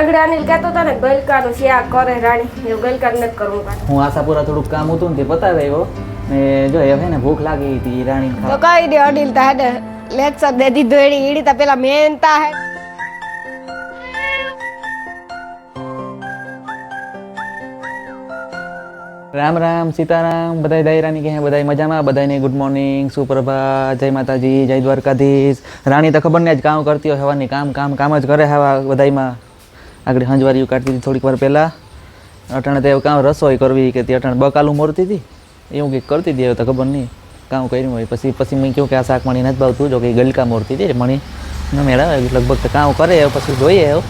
આગળ અનિલ કહેતો હતો ને ગલકાનું શાક કરે રાણી એવું ગલકા નથી કરવું પાછું. હું આશાપુરા થોડુંક કામ હતું ને તે પતાવી આવ્યો ને જો હવે ને ભૂખ લાગી હતી રાણી તો કઈ દે અનિલ તાડે લેક્ચર દે દીધો એડી ઈડી તા પેલા મેનતા હે. રામ રામ સીતારામ બધાય દાયરાની કે બધાય મજામાં બધાને ગુડ મોર્નિંગ સુપ્રભાત જય માતાજી જય દ્વારકાધીશ. રાણી તો ખબર ને આજ કામ કરતી હોય હવાની કામ જ કરે હવા બધાયમાં. આગળ હંજવારીઓ કાઢતી હતી થોડીક વાર પહેલાં. અટાણે તો એવું કામ રસોઈ કરવી કે તે અટાણે બકાલું મોરતી હતી એવું કંઈક કરતી હતી. હવે તો ખબર નહીં કામ કર્યું હોય પછી મેં કહ્યું કે આ શાક મણી નથી ભાવતું જો કે ગલકા મોરતી હતી મણી ન મેળાવે લગભગ તો કામ કરે પછી જોઈએ એવું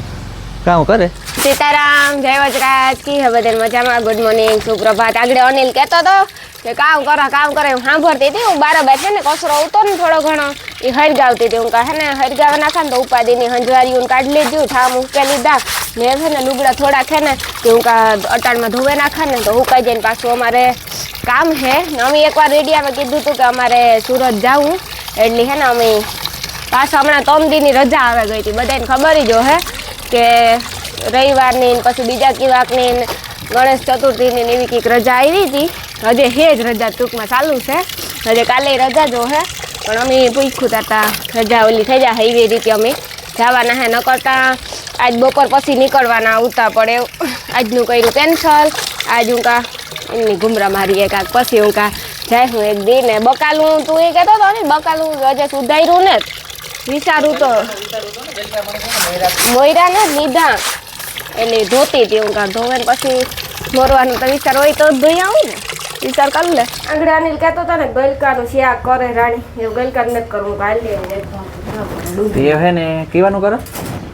કામ કરે. સીતારામ જય વજરાજ કી હે બધાને મજામાં ગુડ મોર્નિંગ સુપ્રભાત. આગળ અનિલ કહેતો હતો કે કામ કરે હું સાંભળતી હતી. હું બાર બેઠે ને કચરો આવતો ને થોડો ઘણો એ હરગાવતી હતી. હું કહે ને હરગાવા નાખે ને તો ઉપાદીની હંજવારીઓ કાઢી લીધું ઠામ ઉકે લીધા ને છે ને લુગડા થોડા છે ને કે હું અટાણમાં ધોવે નાખે ને તો ઉકાઈ જઈને પાછું અમારે કામ છે ને અમે એકવાર રેડિયામાં કીધું હતું કે અમારે સુરત જવું એટલે છે ને અમે પાછું હમણાં 3 દીની રજા આવે ગઈ હતી બધાને ખબર જ હે કે રવિવારની પછી બીજા કિવાકની ગણેશ ચતુર્થીની એવી કંઈક રજા આવી હતી. હજે હે જ રજા ટૂંકમાં ચાલુ છે હજે કાલે રજા જો હે પણ અમે પૂછ્યું હતા રજા ઓલી થઈ જાય એવી રીતે અમે જવાના હે ન કરતા આજ બપોર પછી નીકળવાના આવતા પડે આજનું કર્યું કેન્સલ. આજ હું કા એમની ઘુમરા મારીએ કાંક પછી હું કા જાય હું એક દી ને બકાલું તું એ કહેતો હતો ને બકાલું હજે સુધાર્યું ને વિચારું તો મોયરા ને લીધા એટલે ધોતી હતી હું કાં ધોવે પછી મોરવાનું તો વિચાર હોય તો ધોઈ આવું ને વિચાર કરી લે. આગળ અનિલ કહેતો હતો ને ગલકાનું શાક કરે રાણી એવું ગલકા નથી કરવું એ હે ને કીવાનું કરો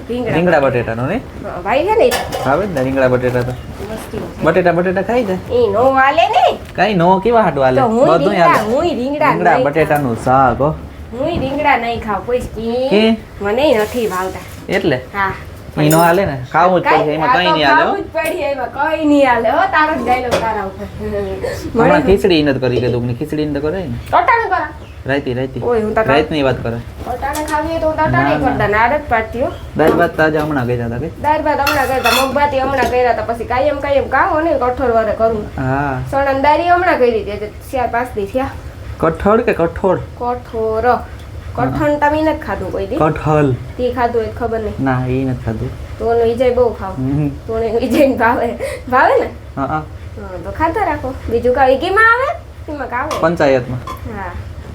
રીંગણા બટેટાનો ને ભાઈ છે ને આવે ને રીંગણા બટેટા તો બટેટા ખાઈ જાય ઈ નો હાલે ને કઈ નો કેવા હાટું હાલે બધું હાલે. હું રીંગણા બટેટાનું શાક હો હું રીંગણા નહીં ખાવ કોઈ મને નથી ભાવતા એટલે હા ઈ નો હાલે ને ખાવું જ પડે એમાં કઈ નહીં હાલે ખાવું જ પડી એમાં કઈ નહીં હાલે હો તારો જ ડાયલોગ તારા ઉપર હમણાં ખીચડી નથી કરી કે તું ખીચડી તો કરે ને ટટાણે કરા રાઈતી ઓય હું તો રાઈતની વાત કરે ટટાણે ખાવી તો ટટાણે કરતા ને આદત પાડતી હો. દાળ ભાત તાજા હમણાં ગયા હતા કે દાળ ભાત હમણાં કરતા મગભાતી હમણાં કર્યા હતા પછી કાયમ કામ હો ને કઠોળ વારે કરું હા સણંદારી હમણાં કરી હતી 4-5 દી થયા. કઠોળ કે કઠોળ કઠણ તમે નથી ખાધું કોઈ દી કઠહલ તે ખાધું એ ખબર નહીં ના એ નથી ખાધું તો વિજય બહુ ખાવ તો વિજય ભાવે ને હા હા તો ખાતા રાખો બીજું કાંઈ કેમાં આવે એમાં કાવ પંચાયતમાં હા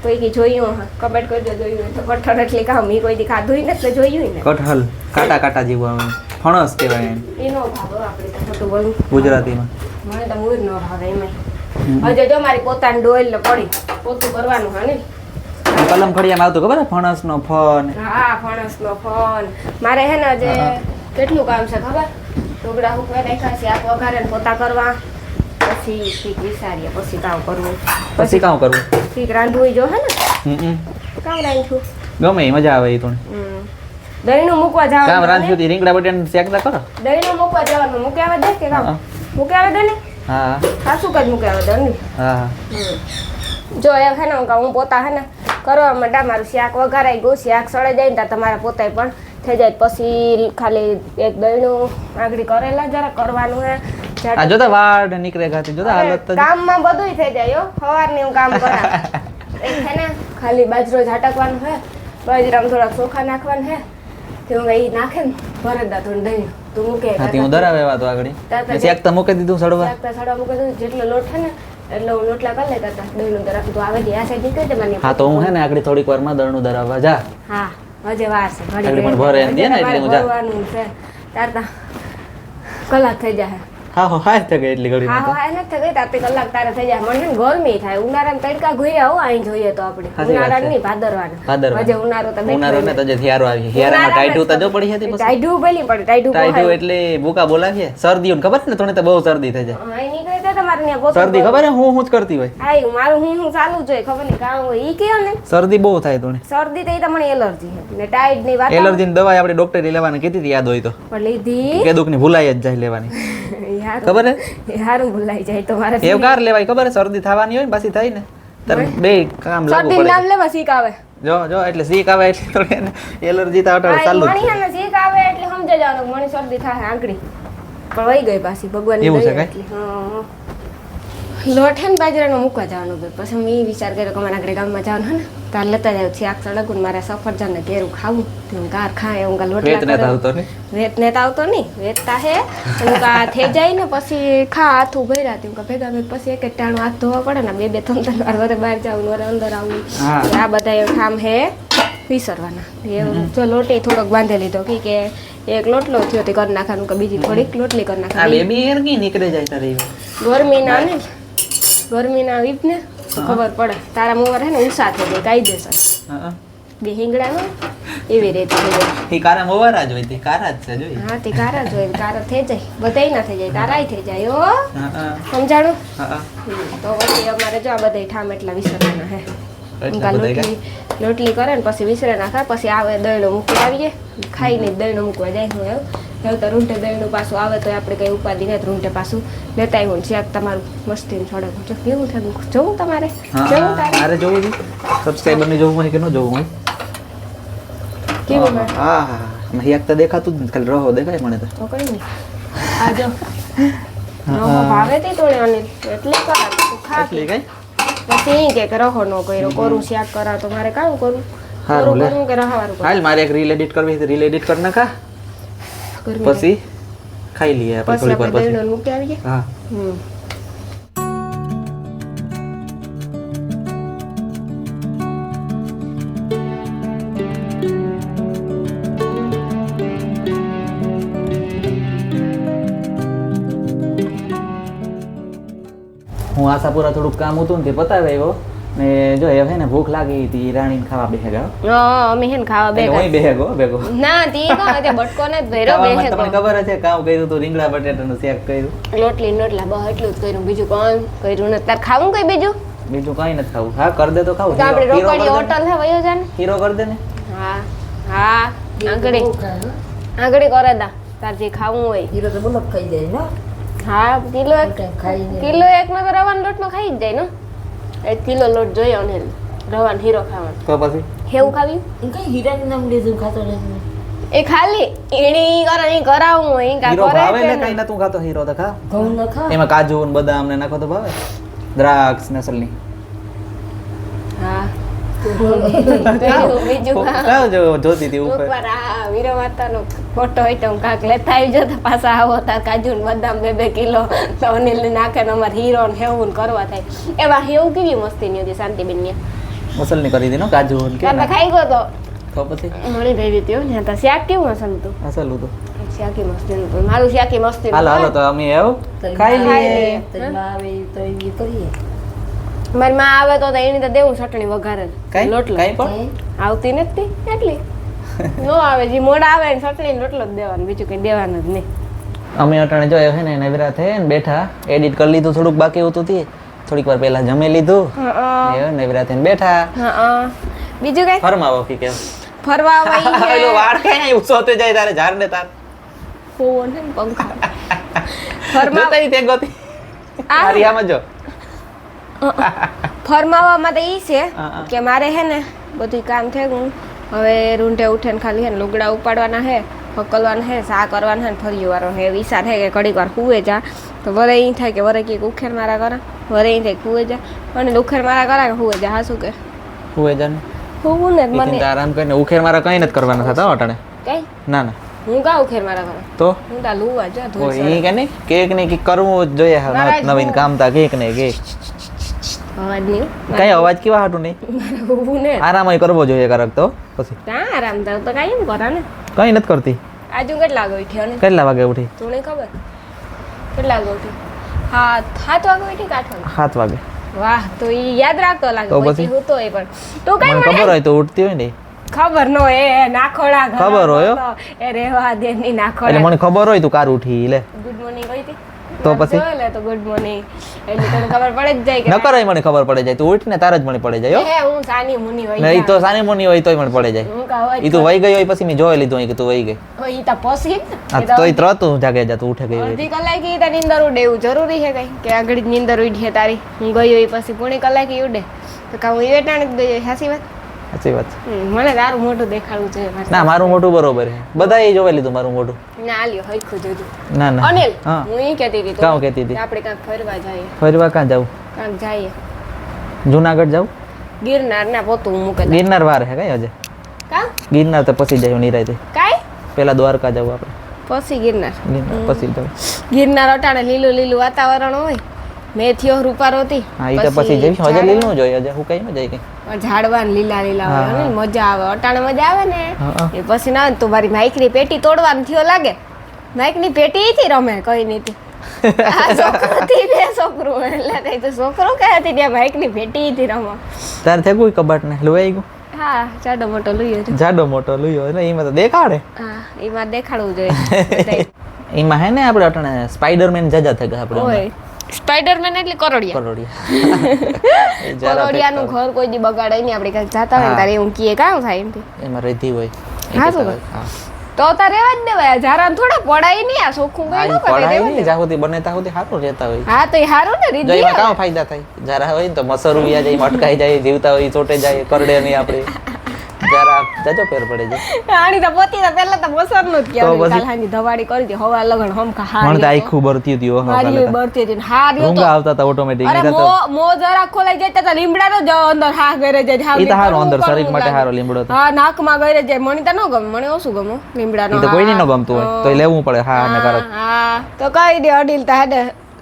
કોઈ કી જોયું હા કમેન્ટ કરજો જોયું હોય તો કઠણ એટલે ખાવ મેં કોઈ દી ખાધું નથી જોયું ને કઠહલ કાટા જેવું આવે ફણસ કહેવાય એને એનો ભાવ આપણે તો ખોટું બોલું ગુજરાતીમાં મને તો મૂળ ન ભાવે એમાં હજે જો મારી પોતાની ડોલ ને પડી પોતું કરવાનું હા ને કલમ ખડિયામાં આવતું ખબર ફણસનો ફન હા ફણસનો ફોન મારે હે ને જે કેટલું કામ છે ખબર ટુકડા હુકવા નાખ્યા છે આ વઘારે ને પોતા કરવા પછી શીખ વિચારીએ પછી કામ કરવું પછી કામ કરવું શીખ રાંધવું જો હે ને કામ રાંધું ગમે એ મજા આવે એ તો દહીંનું મૂકવા કામ જવાનું રાંધ્યું હતી રીંગણા બટેટાનું શેકતા કરો દહીંનું મૂકવા જવાનું મૂકે આવે દે કે કામ મૂકે આવે દે ને હા સાસુ કદ મૂકે આવે દે ને હા જો એ હે ને હું પોતા હે ને કરવા માંડા મારું શાક વઘારાઈ ગયું શાક સળે જાય ને ત્યાં તમારા પોતાય પણ થઈ જાય પછી ખાલી એક દહીંનું આગળ કરેલા જરા કરવાનું હે આ જોતા વાડ નીકળે ગાતી જોતા હાલત તો કામમાં બધુંય થઈ જાય હો સવારની હું કામ કરા એક હે ને ખાલી બાજરો ઝાટકવાનું હે બાજરામાં થોડાક ચોખા નાખવાનું હે તે હું એ નાખે ને ભરતદા થોડું દહીં તું મૂકે હાથી હું ધરાવે વાત આગળ શેક તો મૂકી દીધું સડવા સડવા મૂકી દીધું જેટલો લોટ છે ને એટલે હું લોટલા કરી લેતા હતા દહીંનું ધરાવતું તો આવે છે આ સાઈડ નીકળી જવાની હા તો હું હે ને આગળ થોડીક વારમાં દળનું ધરાવવા જા હા હજે વાર છે આગળ પણ ભરે એમ દે ને એટલે હું જા ભરવાનું છે તારતા કલાક થઈ જાય હા હાય થઈ ગઈ એટલી ઘડી હા હા એને થઈ ગઈ તારતી કલાક તારે થઈ જાય મને ગરમી થાય ઉનાળામાં તડકા ઘોર્યા હો અહીં જોઈએ તો આપણે ઉનાળા નહીં ભાદરવાના હજે ઉનાળો તો ઉનાળો ને તો જે હિયારો આવી હિયારામાં ટાઈડું તો જો પડી હતી પછી ટાઈડું ભલી પડે ટાઈડું એટલે ભૂકા બોલાવીએ શરદી ને ખબર ને તને તો બહુ શરદી થઈ જાય અહીં નીકળે તો તમારે ત્યાં પોતું શરદી ખબર હે હું જ કરતી હોય આય મારું હું ચાલુ જ હોય ખબર નહીં કામ હોય ઈ કયો ને શરદી બહુ થાય તને શરદી તો ઈ તમને એલર્જી છે ને ટાઈડ ની વાત એલર્જી ની દવા આપણે ડોક્ટરે લેવાની કીધી હતી યાદ હોય તો પણ લીધી કે દુખ ની ભૂલાઈ જ જાય લેવાની ખબર હે હારું ભૂલાઈ જાય તો મારે એવું કાર લેવાય ખબર હે શરદી થવાની હોય ને પાછી થાય ને તારે બે કામ લાગુ શરદી પડે નામ લેવા શીખ આવે જો એટલે શીખ આવે એટલે થોડી એલર્જી તો અટળ ચાલુ મણીયાને શીખ આવે એટલે સમજ રૂંટે જવાનું મને શરદી થાય આંકડી પણ વહી ગઈ પાછી ભગવાન એવું છે કાંઈ? હા લોટ હે ને બાજરાનો મૂકવા જવાનું હતું પછી મેં એ વિચાર કર્યો કે અમારા આગળ ગામમાં જવાનું હે ને તાર લેતા જાવ શાક સડકું ને મારે સફરજન ને ઘેરું ખાવું હું કાર ખાય હું વેત ને લોટલા આવતો ને વેત ને તો આવતો નહીં વેચતા હે હું કા થઈ જાય ને પછી ખા હાથું ભર્યા હતી હું ભેગા ભેગ પછી એક ટાણું હાથ ધોવા પડે ને બે ત્રણ ત્રણ વાર વરે બહાર જાવું વરે અંદર આવું હા. આ બધા એ કામ હે વિસરવાના એવું જો લોટી થોડોક બાંધી લીધો કે એક લોટલો થયો તે કરી નાખવાનું કે બીજી થોડીક લોટલી કરી આ નાખવાની બેબી યાર કી નીકળે જાય તારી ગરમીના ને ગરમીના વીપ ને તો ખબર પડે તારા મોવાર હે ને ઉષા થઈ જાય કાયદેસર હા બે હિંગડાનો એવી રીતે થઈ જાય એ કારા મોવારા જ હોય તે કારા જ છે જોઈ હા તે કારા જ હોય કારા થઈ જાય બધાય ના થઈ જાય તારાય થઈ જાય હો હા સમજાણું હા તો પછી અમારે જો આ બધા ઠામ એટલા વિસરવાના હે એટલા બધા લોટલી કરે ને પછી વિસરે નાખે પછી આવે દહીણું મૂકી આવીએ ખાઈને દહીણું મૂકવા જાય હું એવું તો રૂંટે દહીણું પાછું આવે તો આપણે કંઈ ઉપાધિ નથી રૂંટે પાછું લેતા આવ્યું શાક તમારું મસ્તી છોડે જો કેવું થયું જોવું તમારે જોવું તારે મારે જોવું છે સબસ્ક્રાઇબર ને જોવું હોય કે ન જોવું હોય કેવું હોય? હા હા એક તો દેખાતું જ નથી ખાલી રહો દેખાય મને તો કઈ નહીં આ જો રહો ભાવે તે તોડે અનિલ એટલે કરા તું ખા એટલી કઈ પછી ઈ કે રહો ન કર્યો કોરું શાક કરા તો મારે કામ કરું હારું કોરું લે. કરું કે રહાવાનું કરું હાલ મારે એક રીલ એડિટ કરવી છે રીલ એડિટ કરી નાખા ગરમી પછી ખાઈ લઈએ આપણે પછી થોડીક વાર આપણે પછી દહીણું મૂકી આવીએ હા હમ હું આશાપુરા થોડુંક કામ હતું ને તે પતાવી આવ્યો ને જો હવે ને ભૂખ લાગી હતી રાણીને ખાવા બેહે ગયો હા અમે હેન ખાવા બે હું બેહે ગયો ભેગો ના તી કો તે બટકો ને ભેરો ખાવામાં બેહે તમને ખબર છે કામ કર્યું હતું રીંગણા બટેટાનું શાક કર્યું લોટલી નોટલા બહ એટલું જ કર્યું બીજું કોણ કર્યું ને તાર ખાવું કઈ બીજું બીજું કઈ નથી ખાવું હા કર દે તો ખાવું તો આપણે હીરો રોકડી કર દે હોટલ છે વયો જા ને ને. હીરો કર દે ને હા હા આગળી કરે દા તાર જે ખાવું હોય હીરો તો બોલો ખાઈ જાય ને હા કિલો એક ખાઈને કિલો એક નો તો રવાનો લોટ નો ખાઈ જ જાય ને 1 કિલો લોટ જોઈએ અને રવાનો હીરો ખાવાનો તો પછી હેવું ખાવ્યું એ કઈ હીરાનું નામ લીધું ખાતો નથી એ ખાલી એણી કરે ઈ કરાવું હોય ઈ કા હીરો કરે ભાવે છે ને ને. કઈ નતું ખાતો હીરો તો ખા ઘઉં ન ખા એમાં કાજુ ને બદામ ને નાખો તો ભાવે દ્રાક્ષ નસલની હા બીજું ખા ખાવ જો જોતી હતી ઉપર ઉપર આ વીરો માતાનો ફોટો હોય તો હું કાંક લેતા આવી જતો પાછા આવો તાર કાજુ ને બદામ 2 કિલો તો અનિલ ને નાખે ને અમારે હીરો ને હેવું ને કરવા થાય એવા હેવું કેવી મસ્તી ની હતી શાંતિબેન ની મસલની કરી દી નો કાજુ ને કે તમે ખાઈ ગયો તો પછી મળી ગઈ હતી હો ને તો શાક કેવું અસલ હતું અસલ હતું શાકી મસ્તી નું મારું શાકી મસ્તી હાલો હાલો તો અમે આવ તો ખાઈ લઈએ લઈએ. તો એમાં આવે તો એ કરીએ મારી માં આવે તો એની તો દેવું ચટણી વઘારે કઈ લોટલો કઈ પણ આવતી નથી એટલી નો આવે જે મોડા આવે ને ચટણી ને રોટલો જ દેવાનો બીજું કઈ દેવાનું જ નહીં અમે અટાણે જો હે ને નવરા થયા ને બેઠા એડિટ કરી લીધું થોડુંક બાકી હતું તે થોડીક વાર પહેલા જમી લીધું એ નવરા થઈને બેઠા હા બીજું કઈ ફરમાવો કે કેમ ફરવા વઈ પેલો વાળ કઈ ઊંચો થઈ જાય તારે ઝાડ ને તાર ફોન ને પંખા ફરમા જોતા તે ગોતી આ આરિયામાં જો ફરમાવામાં તો ઈ છે હા. કે મારે હે ને બધું કામ થઈ ગયું હવે રૂંઢે ઉઠે ને ખાલી હે ને લુગડા ઉપાડવાના હે પકલવાના હે સા કરવાના હે ને ફરી વારો હે વિચાર હે કે ઘડીક વાર હુવે જા તો વરે ઈ થાય કે વરે કઈક ઉખેર મારા કરે વરે ઈ થાય કે હુવે જા અને ઉખેર મારા કરે કે હુવે જા હા શું કે હુએ જાને હુવું ને ઈ મને તો આરામ કરીને ઉખેર મારા કઈ નથી કરવાના થતા હો અટાણે કઈ ના ના હું કા ઉખેર મારા કરે તો હું તા લુવા જા ઓ ધોઈ ઈ કે નહીં કેક ને કઈક કરવું જ જોઈએ હવે મારા જ નવીન કામ તા કેક ને કેક અવાજ નહીં કઈ અવાજ કેવા હાટું નહીં મારે હુવું ને આરામ કરવો જોઈએ કરક તો પછી ક્યાં આરામ થાવ તો કાંઈ એમ કરે ને કઈ નથી કરતી આજુ કેટલા વાગે ઉઠ્યો ને કેટલા વાગે ઉઠી તું નહીં ખબર કેટલા વાગે ઉઠી સાત વાગે ઉઠી કે 8 વાગે 7 વાગે વાહ તો ઈ યાદ રાખતો લાગે તો પછી પછી? હું તો એ પણ તું કઈ મને મને ખબર હોય તો ઉઠતી હોય ને ખબર ન હોય એ નાખોડા ઘર ખબર હોય હતો. એ રેવા દે ની એટલે નાખોડા મને ખબર હોય તું કાર ઉઠી લે ગુડ મોર્નિંગ કહી હતી તો પછી? લે તો ગુડ મોર્નિંગ એટલે તને ખબર પડે જ જાય કે ન કરાય મને ખબર પડે જાય તું ઉઠ ને તાર જ મને પડે જાય હો હે હું સાની મુની હોય ને ઈ તો સાની મોની હોય તોય મને પડે જાય હું કા હોય ઈ તું વહી ગઈ હોય પછી મેં જોઈ લીધું હોય કે તું વહી ગઈ ઈ તો પોસી આ તોય ત્રત હું જાગે જા તું ઉઠે ગઈ હોય અડધી કલાક ઈ તારી નીંદર ઉડે એવું જરૂરી છે કઈ કે આગળ જ નીંદર ઉડી છે તારી હું ગઈ હોય પછી પૂણી કલાક ઈ ઉડે તો કા હું એ ટાણે જ ગઈ હોય સાચી વાત સાચી વાત છે. મને તારું મોઢું દેખાડવું જોઈએ મારે. ના મારું મોઢું બરોબર છે બધાએ જોઈ લીધું મારું મોઢું. ના લ્યો હરખું જોજો. ના ના અનિલ હા હું ઈ કહેતી હતી કાં કહેતી હતી? કે આપણે કાંઈક ફરવા જઈએ. ફરવા કાં જાવું? કાંઈક જઈએ જુનાગઢ જાવું? ગિરનાર ના પોતું મૂકે દે. ગિરનાર વાર હે કઈ હજે? કાં ગિરનાર તો પછી જાય નિરાયતે. કાંઈ પેલા દ્વારકા જવું આપણે. પછી ગિરનાર. ગિરનાર પછી જવું. ગિરનાર અટાણે લીલું લીલું વાતાવરણ હોય મેથીઓ રૂપારો હતી હા એ તો પછી જઈશું હજે લીલું જોઈએ હજે હું કઈ ન જાય કઈ. ઝાડવા ને લીલા લીલા હોય હા, ને મજા આવે અટાણે મજા આવે ને હા. એ પછી ના તું મારી માઇકની પેટી તોડવાનું થયો લાગે માઇકની પેટી થી રમે કઈ નથી આ છોકરો થી ને છોકરું એટલે કઈ તો છોકરો કયા હતી ત્યાં માઇકની પેટી થી રમો તારે થયું કોઈ કબાટ ને લોવાઈ ગયું હા જાડો મોટો લુયો છે જાડો મોટો લુયો એટલે એમાં તો દેખાડે. હા એમાં દેખાડવું જોઈએ બધાય. એમાં હે ને આપણે અટાણે સ્પાઈડરમેન જાજા થઈ ગયા આપણે ઓય સ્પાઈડરમેન એટલે કરોડિયા કરોડિયા કરોડિયાનું ઘર કોઈ દી બગાડે નહીં આપણે ક્યાંક જાતા હોય ને તારે એવું કીએ કામ થાય એમથી એમાં રહેતી હોય. હા તો તો તારે રહેવા જ દેવાય જારા થોડા પડાય નહીં આ સોખું કઈ ન કરે પડાય રહેવા નહીં જ્યાં સુધી બને ત્યાં સુધી સારું રહેતા હોય. હા તો એ હારું ને જો રીધી એમાં કામ ફાયદા થાય જરા હોય ને તો મસર ઉયા જાય અટકાઈ જાય જીવતા હોય ચોટે જાય કરડે નહીં આપણે જરા જાજો ફેર પડે છે. આની તો પોતી તો પહેલા તો મસર નું જ તો કહેવાય પછી? કાલ હાની ધવાડી કરી હતી હવા લગન હમખા મને તો હારી આખું ભરતી હતી ઓહો મારી બળતી હતી હાર્યો ઊંઘ તો આવતા હતા ઓટોમેટિક. અરે મો જરા ખોલાઈ જાય તો લીમડાનો જ અંદર હા ગરે જાય ઈ તો હારો અંદર શરીર માટે હારો લીમડો તો. હા નાકમાં ગરે જાય મને તો ન ગમે મને ઓછું ગમે લીમડાનો ઈ તો કોઈને ન ગમતું હોય તો લેવું પડે હા ને કરત. હા તો કઈ દે અડીલ તા હેડે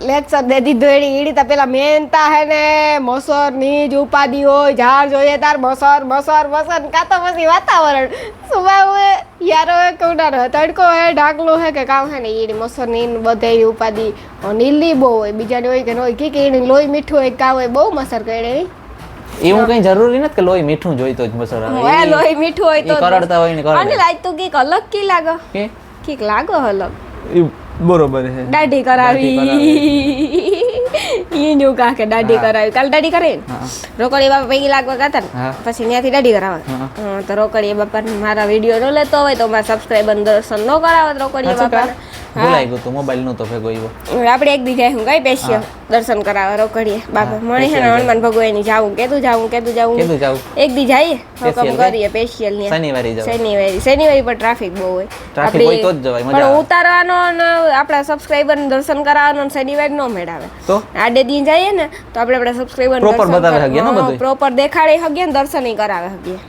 લેક્ચર દે દીધો એડી તા પેલા મેનતા હે ને મસર ની જ ઉપાદી હોય ઝાડ જોઈએ તાર મસર મસર મસર કા તો પછી વાતાવરણ સુબા હોય યારો હે કઉડાનો તડકો હે ઢાકલો હે કે કામ હે ને એડી મસર ની બધે ઉપાદી નીલી બહુ હોય બીજાને હોય કે ન હોય કે એની લોહી મીઠું હોય કા હોય બહુ મસર કરે એવું કઈ જરૂરી નથી કે લોહી મીઠું જોઈતો જ મસર આવે. હોય લોહી મીઠું હોય તો ઈ કરડતા હોય ને કરડે. અને લાજ તો કીક અલગ કી લાગો કે કીક લાગો અલગ ઈ બરોબર છે. દાઢી કરાવી ઈ નું કા કે દાઢી કરાવી કાલ દાઢી કરે ને હા. રોકડી બાપા પૈકી લાગવા ગાતા ને હા. પછી ત્યાંથી દાઢી કરાવે હા. હા, તો રોકડી બાપા મારા વિડીયો ન લેતો હોય તો મારા સબસ્ક્રાઈબર દર્શન ન કરાવે તો રોકડી સાચું બાપા કા? ભૂલાઈ ગયું તો મોબાઈલ નતો ભેગો એવો. આપણે એક દી જાય હું કઈ પેશિયલ દર્શન કરાવે રોકડીએ બાપા મને છે ને હનુમાન ભગવાન જાવું કેતું જાવું કેદું જાવું? એક દી જઈએ હુકમ Special કઈ? કરીએ પેશિયલ ની શનિવારે જાવ. શનિવારે પર ટ્રાફિક બહુ હોય Traffic હોય તો જ જવાય, મજા પણ આવે. ઉતારવાનો ને આપણા સબસ્ક્રાઇબર ને દર્શન કરાવવાનો ને શનિવારે નો મેળાવે તો આડે દી જઈએ ને તો આપણે આપણા સબસ્ક્રાઇબર Proper બતાવે હગીએ ને બધુંય? પ્રોપર દેખાડી હગીએ ને દર્શન કરાવે હગીએ